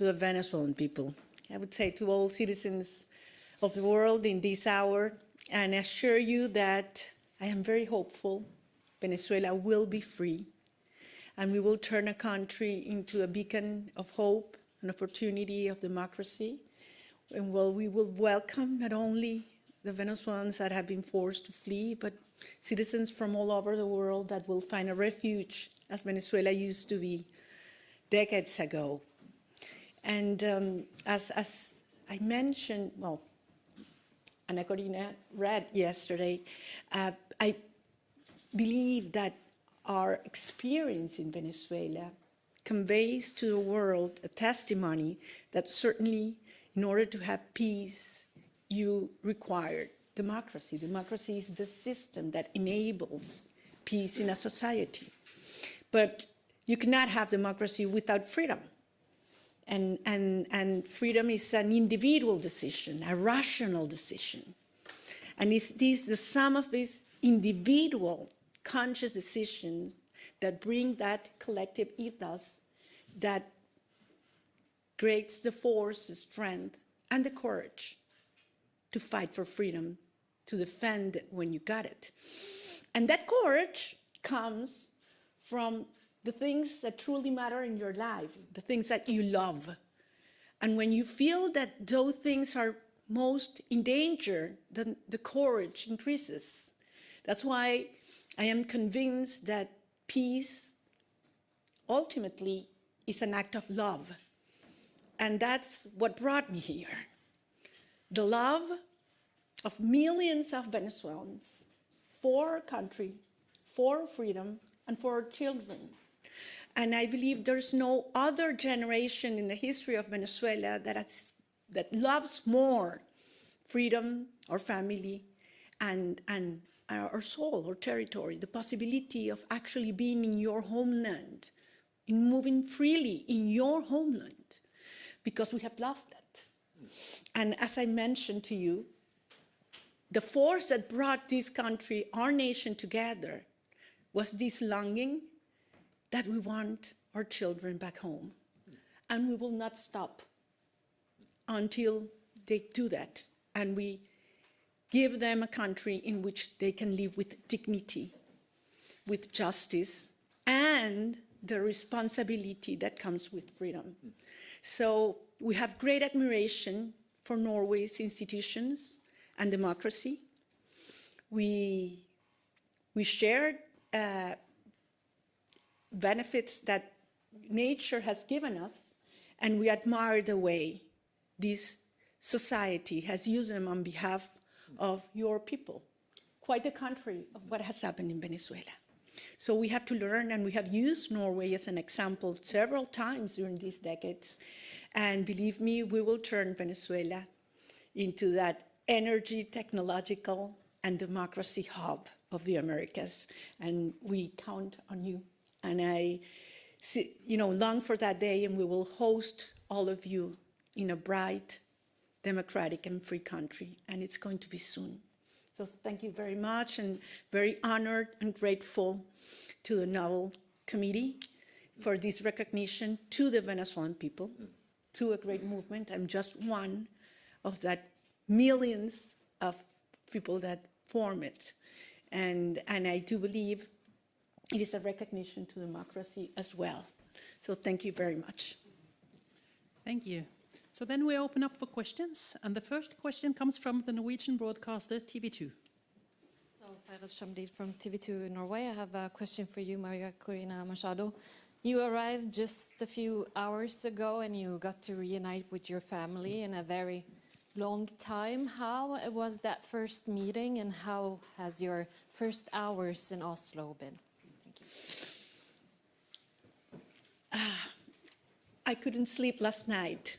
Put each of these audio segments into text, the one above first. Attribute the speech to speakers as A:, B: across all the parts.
A: to the Venezuelan people. I would say to all citizens of the world in this hour, and assure you that I am very hopeful Venezuela will be free, and we will turn a country into a beacon of hope and opportunity of democracy. And well, we will welcome not only the Venezuelans that have been forced to flee, but citizens from all over the world that will find a refuge, as Venezuela used to be decades ago. And as I mentioned, well, María Corina read yesterday, I believe that our experience in Venezuela conveys to the world a testimony that certainly in order to have peace, you require democracy. Democracy is the system that enables peace in a society. But you cannot have democracy without freedom. And freedom is an individual decision, a rational decision. And it's the sum of these individual conscious decisions that bring that collective ethos that creates the force, the strength, and the courage to fight for freedom, to defend it when you got it. And that courage comes from the things that truly matter in your life, the things that you love. And when you feel that those things are most in danger, then the courage increases. That's why I am convinced that peace ultimately is an act of love. And that's what brought me here. The love of millions of Venezuelans for our country, for freedom, and for our children. And I believe there's no other generation in the history of Venezuela that loves more freedom, our family, and our soul, our territory, the possibility of actually being in your homeland, in moving freely in your homeland, because we have lost that. And as I mentioned to you, the force that brought this country, our nation together, was this longing that we want our children back home. And we will not stop until they do that. And we give them a country in which they can live with dignity, with justice, and the responsibility that comes with freedom. So we have great admiration for Norway's institutions and democracy. We shared benefits that nature has given us, and we admire the way this society has used them on behalf of your people. Quite the contrary of what has happened in Venezuela. So we have to learn, and we have used Norway as an example several times during these decades. And believe me, we will turn Venezuela into that energy, technological, and democracy hub of the Americas. And we count on you. And I long for that day, and we will host all of you in a bright, democratic, and free country. And it's going to be soon. So thank you very much, and very honored and grateful to the Nobel Committee for this recognition to the Venezuelan people, to a great movement. I'm just one of that millions of people that form it. And I do believe it is a recognition to democracy as well. So thank you very much.
B: Thank you. So then we open up for questions, and the first question comes from the Norwegian broadcaster TV2.
C: So Fares Shamdid from TV2 Norway. I have a question for you, María Corina Machado. You arrived just a few hours ago, and you got to reunite with your family in a very long time. How was that first meeting, and how has your first hours in Oslo been? Thank you.
A: I couldn't sleep last night,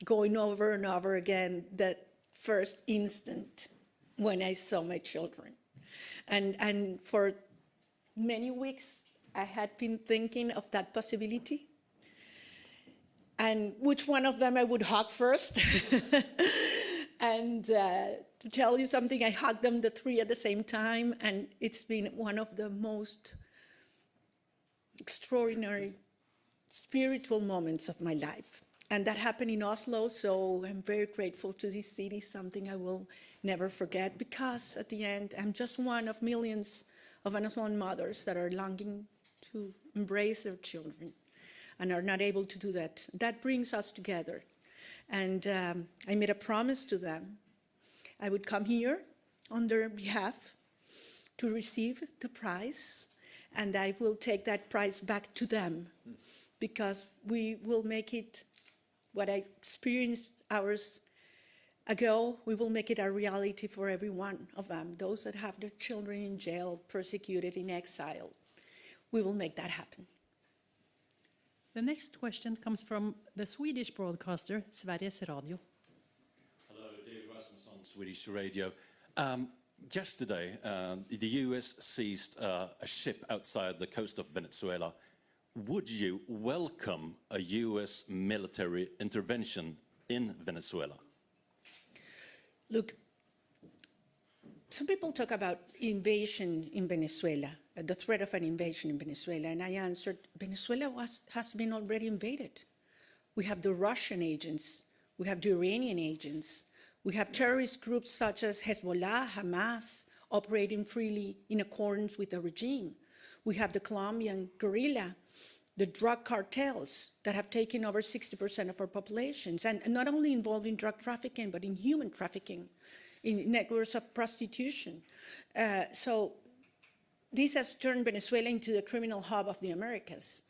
A: going over and over again that first instant when I saw my children. And for many weeks, I had been thinking of that possibility and which one of them I would hug first. And to tell you something, I hugged them the three at the same time, and it's been one of the most extraordinary spiritual moments of my life. And that happened in Oslo, so I'm very grateful to this city, something I will never forget, because at the end, I'm just one of millions of Venezuelan mothers that are longing to embrace their children and are not able to do that. That brings us together. And I made a promise to them. I would come here on their behalf to receive the prize, and I will take that prize back to them, because we will make it what I experienced hours ago. We will make it a reality for every one of them, those that have their children in jail, persecuted, in exile. We will make that happen.
B: The next question comes from the Swedish broadcaster, Sveriges Radio.
D: Hello, David Rasmus on Swedish Radio. Yesterday, the US seized a ship outside the coast of Venezuela. Would you welcome a US military intervention in Venezuela?
A: Look, some people talk about invasion in Venezuela, the threat of an invasion in Venezuela, and I answered, Venezuela has been already invaded. We have the Russian agents, we have the Iranian agents, we have terrorist groups such as Hezbollah, Hamas, operating freely in accordance with the regime. We have the Colombian guerrilla, the drug cartels that have taken over 60% of our populations, and not only involved in drug trafficking, but in human trafficking, in networks of prostitution. So this has turned Venezuela into the criminal hub of the Americas.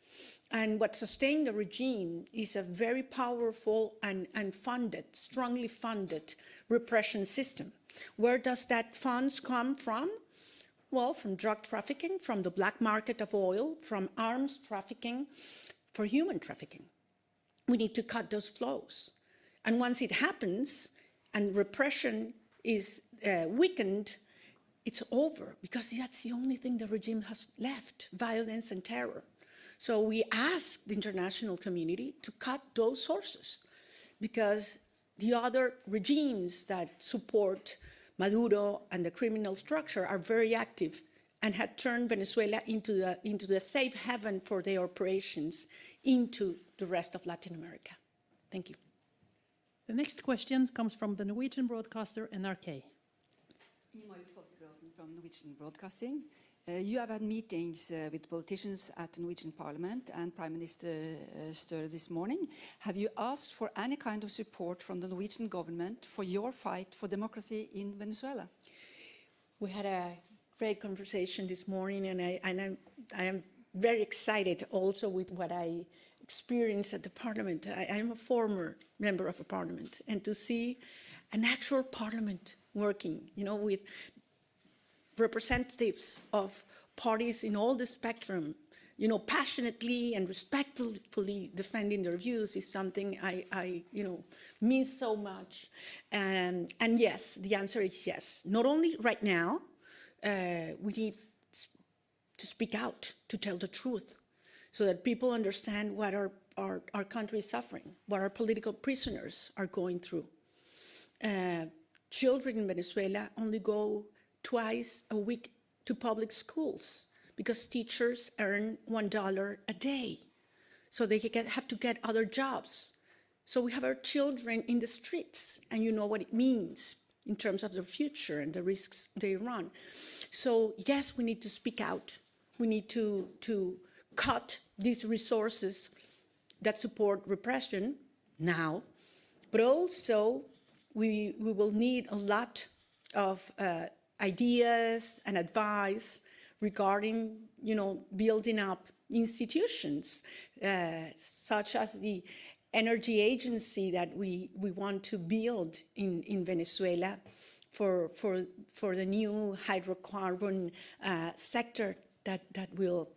A: And what sustained the regime is a very powerful and funded, strongly funded repression system. Where does that funds come from? Well, from drug trafficking, from the black market of oil, from arms trafficking, for human trafficking. We need to cut those flows. And once it happens and repression is weakened, it's over, because that's the only thing the regime has left, violence and terror. So we ask the international community to cut those sources, because the other regimes that support Maduro and the criminal structure are very active and had turned Venezuela into the safe haven for their operations into the rest of Latin America. Thank you.
B: The next question comes from the Norwegian broadcaster NRK.
E: From Norwegian Broadcasting. You have had meetings with politicians at the Norwegian Parliament and Prime Minister Støre this morning. Have you asked for any kind of support from the Norwegian government for your fight for democracy in Venezuela?
A: We had a great conversation this morning, and I am very excited also with what I experienced at the Parliament. I am a former member of a Parliament, and to see an actual Parliament working, with representatives of parties in all the spectrum, passionately and respectfully defending their views is something I means so much. And yes, the answer is yes. Not only right now, we need to speak out, to tell the truth, so that people understand what our country is suffering, what our political prisoners are going through. Children in Venezuela only go twice a week to public schools because teachers earn $1 a day. So they have to get other jobs. So we have our children in the streets, and you know what it means in terms of their future and the risks they run. So yes, we need to speak out. We need to cut these resources that support repression now, but also we will need a lot of ideas and advice regarding, building up institutions such as the energy agency that we want to build in Venezuela for the new hydrocarbon sector that will,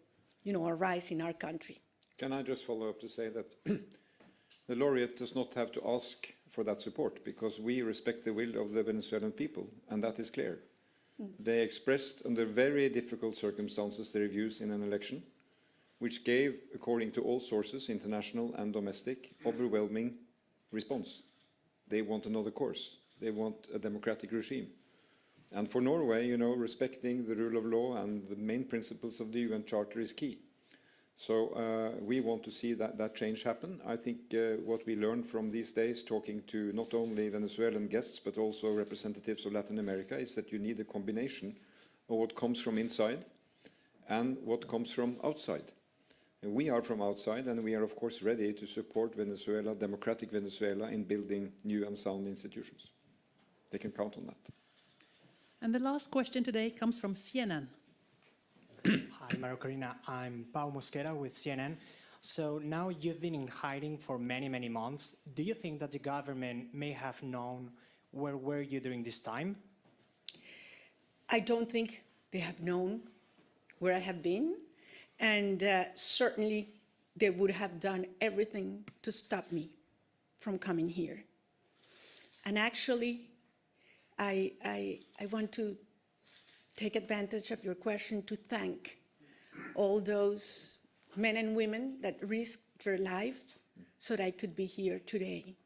A: arise in our country.
F: Can I just follow up to say that the laureate does not have to ask for that support, because we respect the will of the Venezuelan people, and that is clear. They expressed under very difficult circumstances their views in an election, which gave, according to all sources, international and domestic, overwhelming response. They want another course. They want a democratic regime. And for Norway, respecting the rule of law and the main principles of the UN Charter is key. So we want to see that change happen. I think what we learned from these days, talking to not only Venezuelan guests, but also representatives of Latin America, is that you need a combination of what comes from inside and what comes from outside. And we are from outside, and we are, of course, ready to support Venezuela, democratic Venezuela, in building new and sound institutions. They can count on that.
B: And the last question today comes from CNN.
G: Hi, María Corina. I'm Pau Mosquera with CNN. So now you've been in hiding for many, many months. Do you think that the government may have known where were you during this time?
A: I don't think they have known where I have been, and certainly they would have done everything to stop me from coming here. And actually, I want to take advantage of your question to thank all those men and women that risked their lives so that I could be here today.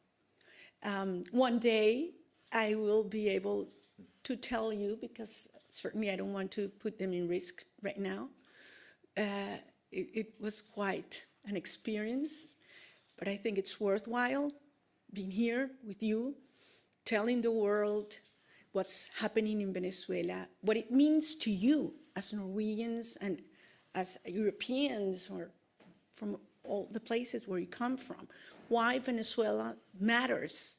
A: One day I will be able to tell you, because certainly I don't want to put them in risk right now. It was quite an experience, but I think it's worthwhile being here with you, telling the world what's happening in Venezuela, what it means to you as Norwegians and as Europeans or from all the places where you come from, why Venezuela matters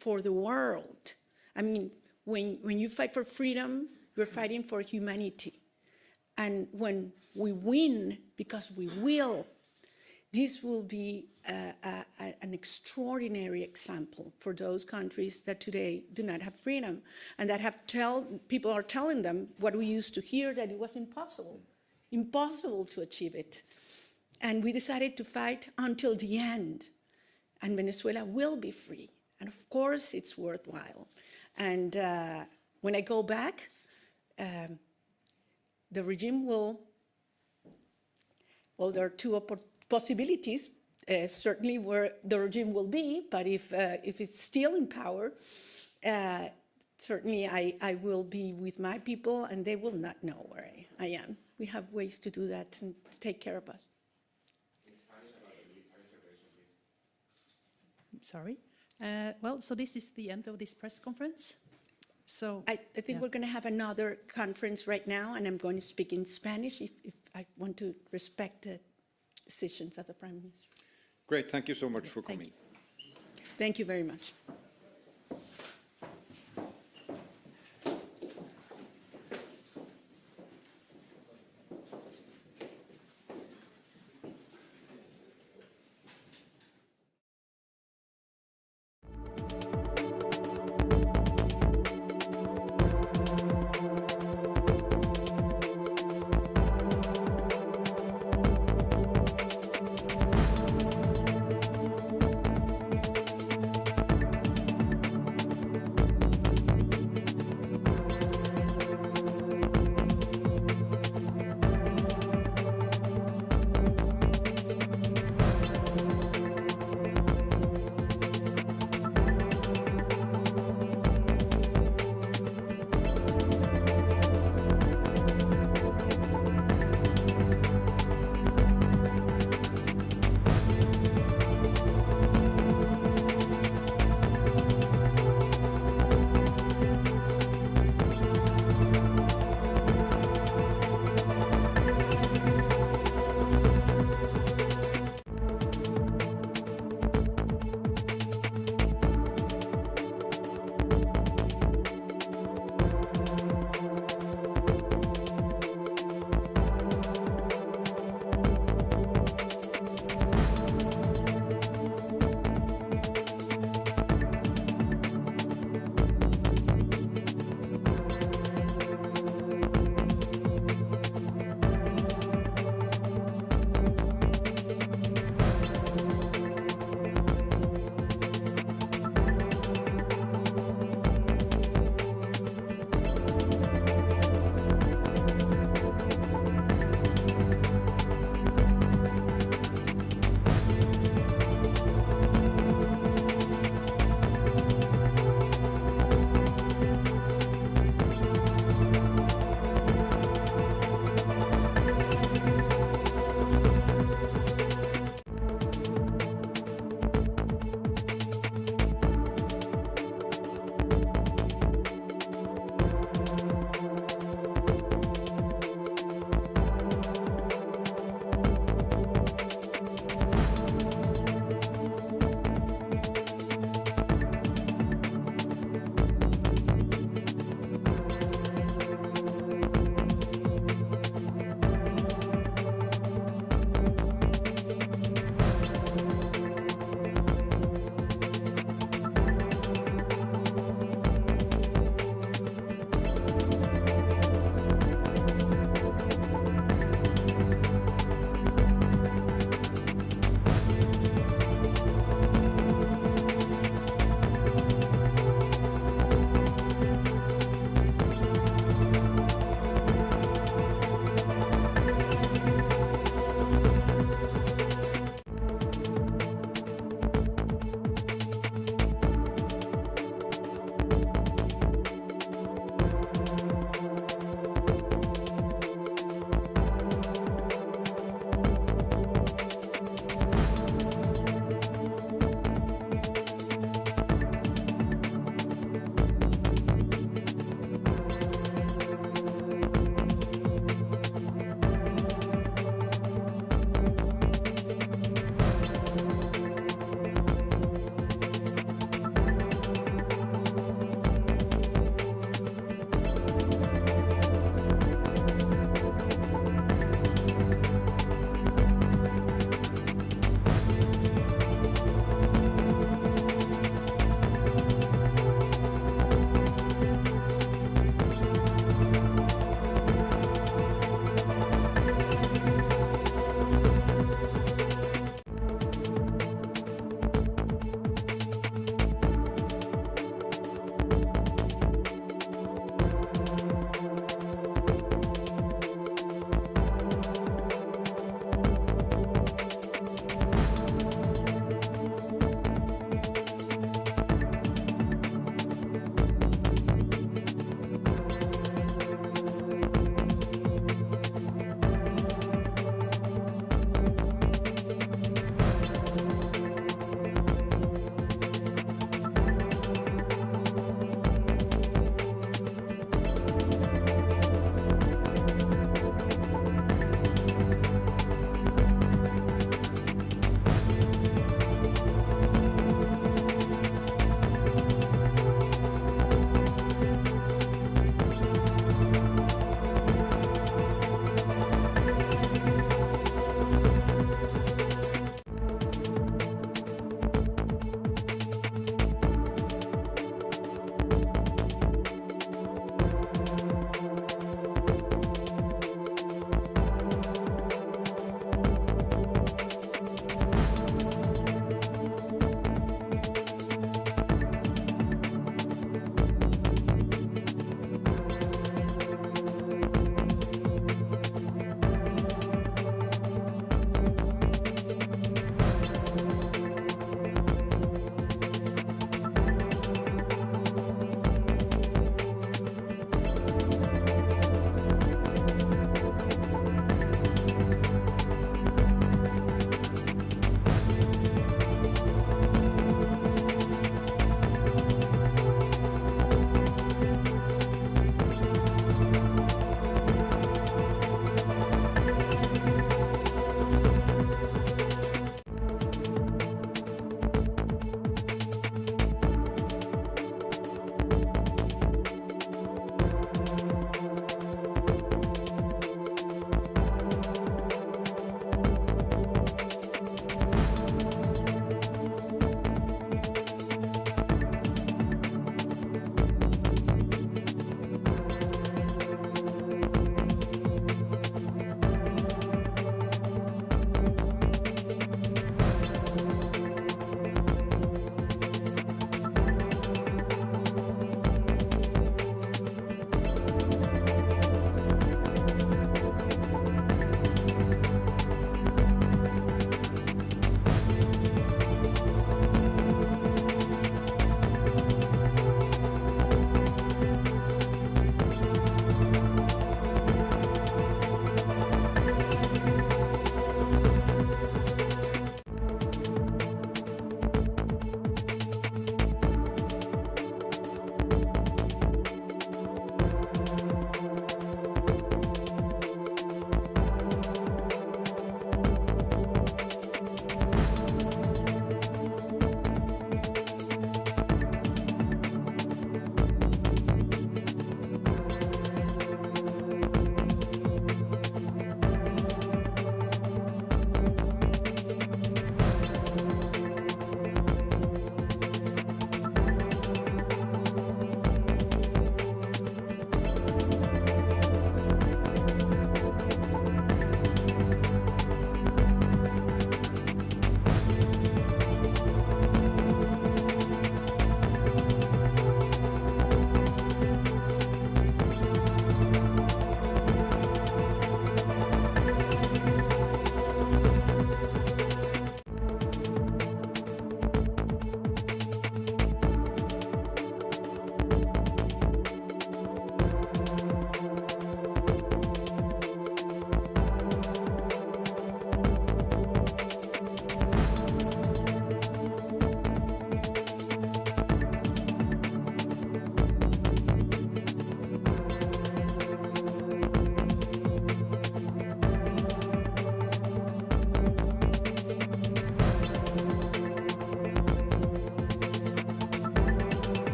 A: for the world. I mean, when you fight for freedom, you're fighting for humanity. And when we win, because we will, this will be an extraordinary example for those countries that today do not have freedom and that people are telling them what we used to hear, that it was impossible to achieve it. And we decided to fight until the end, and Venezuela will be free. And of course, it's worthwhile. And when I go back, the regime will, well, there are two possibilities, certainly where the regime will be, but if it's still in power, certainly I will be with my people and they will not know where I am. We have ways to do that and take care of us.
B: Sorry. Well, so this is the end of this press conference. So
A: I think we're going to have another conference right now, and I'm going to speak in Spanish if I want to respect the decisions of the Prime Minister.
F: Great, thank you so much for coming.
A: Thank you very much.